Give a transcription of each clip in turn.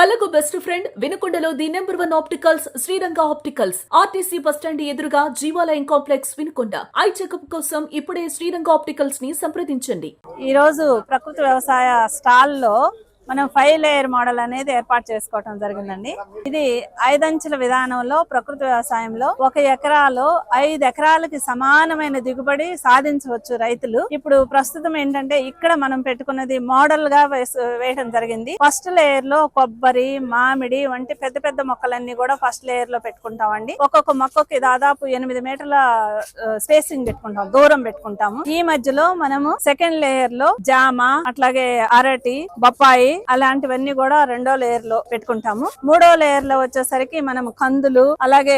కళ్ళకు best friend వినుకొండలో the number 1 opticals Sriranga opticals RTC bus stand ఎదురుగా Jeevalayam complex Vinukonda. Eye checkup కోసం ఇప్పుడే శ్రీరంగ ఆప్టికల్స్ ని సంప్రదించండి. ఈ రోజు ప్రకృతి వ్యవసాయ స్టాల్ లో మనం 5 లేయర్ మోడల్ అనేది ఏర్పాటు చేసుకోవడం జరిగిందండి. ఇది 5 అంచెల విధానంలో ప్రకృతి వ్యవసాయంలో 1 ఎకరాలో 5 ఎకరాలకి సమానమైన దిగుబడి సాధించవచ్చు రైతులు. ఇప్పుడు ప్రస్తుతం ఏంటంటే ఇక్కడ మనం పెట్టుకున్నది మోడల్ గా వేయడం జరిగింది. ఫస్ట్ లేయర్ లో కొబ్బరి, మామిడి వంటి పెద్ద పెద్ద మొక్కలన్నీ కూడా ఫస్ట్ లేయర్ లో పెట్టుకుంటామండి. ఒక్కొక్క మొక్కకి దాదాపు 8 మీటర్ల స్పేసింగ్ పెట్టుకుంటాం, దూరం పెట్టుకుంటాము. ఈ మధ్యలో మనము సెకండ్ లేయర్ లో జామ, అట్లాగే అరటి, బొప్పాయి అలాంటివన్నీ కూడా 2వ లేయర్ లో పెట్టుకుంటాము. 3వ లేయర్ లో వచ్చేసరికి మనం కందులు, అలాగే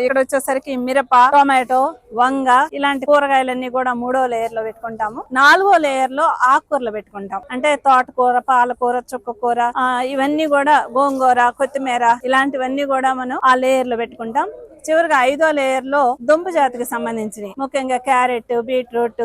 ఇక్కడ వచ్చేసరికి మిరప, టొమాటో, వంగ ఇలాంటి కూరగాయలన్నీ కూడా 3వ లేయర్ లో పెట్టుకుంటాము. 4వ లేయర్ లో ఆకుకూరలు పెట్టుకుంటాం. అంటే తోటకూర, పాలకూర, చుక్కకూర, ఇవన్నీ కూడా గోంగూర, కొత్తిమీర ఇలాంటివన్నీ కూడా మనం ఆ లేయర్ లో పెట్టుకుంటాం. చివరిగా 5వ లేయర్ లో దుంప జాతికి సంబంధించినవి, ముఖ్యంగా క్యారెట్, బీట్రూట్,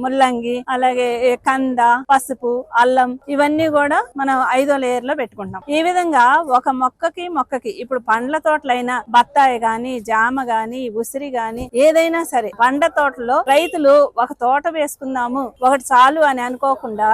ముల్లంగి, అలాగే కంద, పసుపు, అల్లం ఇవన్నీ కూడా మనం 5వ లేయర్ లో పెట్టుకుంటాం. ఈ విధంగా ఒక మొక్కకి ఇప్పుడు పండ్ల తోటలైనా బత్తాయి గాని, జామ గాని, ఉసిరి గాని ఏదైనా సరే పండ్ల తోటలో రైతులు ఒక తోట వేసుకుందాము, ఒకటి చాలు అని అనుకోకుండా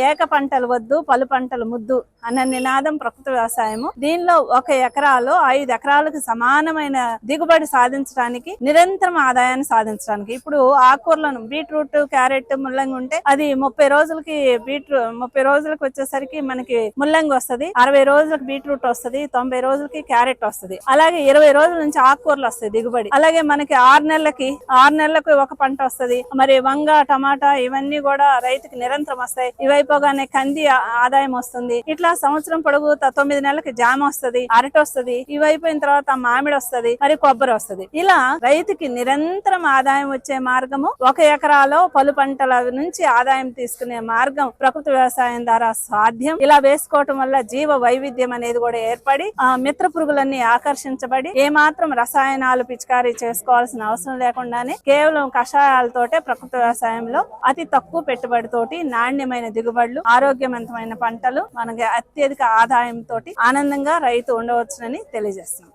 ఏక పంటలు వద్దు, పలు పంటలు ముద్దు అన్న నినాదం ప్రకృతి వ్యవసాయము. దీనిలో 1 ఎకరాలో 5 ఎకరాలకు సమానమైన దిగుబడి సాధించడానికి, నిరంతరం ఆదాయాన్ని సాధించడానికి. ఇప్పుడు ఆకుకూరలను బీట్రూట్, క్యారెట్, ముల్లంగి ఉంటే అది 30 రోజులకి 30 రోజులకి వచ్చేసరికి మనకి ముల్లంగి వస్తుంది, 60 రోజులకి బీట్రూట్ వస్తుంది, 90 రోజులకి క్యారెట్ వస్తుంది. అలాగే 20 రోజుల నుంచి ఆకుకూరలు వస్తాయి దిగుబడి. అలాగే మనకి 6 నెలలకు ఒక పంట వస్తుంది. మరి వంగ, టమాటా ఇవన్నీ కూడా రైతుకి నిరంతరం వస్తాయి. ఇవైపోగానే కంది ఆదాయం వస్తుంది. ఇట్లా సంవత్సరం పొడుగు 9 నెలలకి జామ వస్తుంది, అరటి వస్తుంది. ఇవైపోయిన తర్వాత మామిడి వస్తుంది, మరి కొబ్బరి వస్తుంది. ఇలా రైతుకి నిరంతరం ఆదాయం వచ్చే మార్గము, 1 ఎకరాలో పలు పంటల నుంచి ఆదాయం తీసుకునే మార్గం ప్రకృతి వ్యవసాయం ద్వారా సాధ్యం. ఇలా వేసుకోవటం వల్ల జీవ వైవిధ్యం అనేది కూడా ఏర్పడి మిత్ర పురుగులన్నీ ఆకర్షించబడి ఏమాత్రం రసాయనాలు పిచికారీ చేసుకోవాల్సిన అవసరం లేకుండానే కేవలం కషాయాలతోటే ప్రకృతి వ్యవసాయంలో అతి తక్కువ పెట్టుబడితోటి నాణ్యమైన దిగుబడులు, ఆరోగ్యవంతమైన పంటలు, మనకి అత్యధిక ఆదాయంతో ఆనందంగా రైతు ఉండవచ్చునని తెలియజేస్తున్నాం.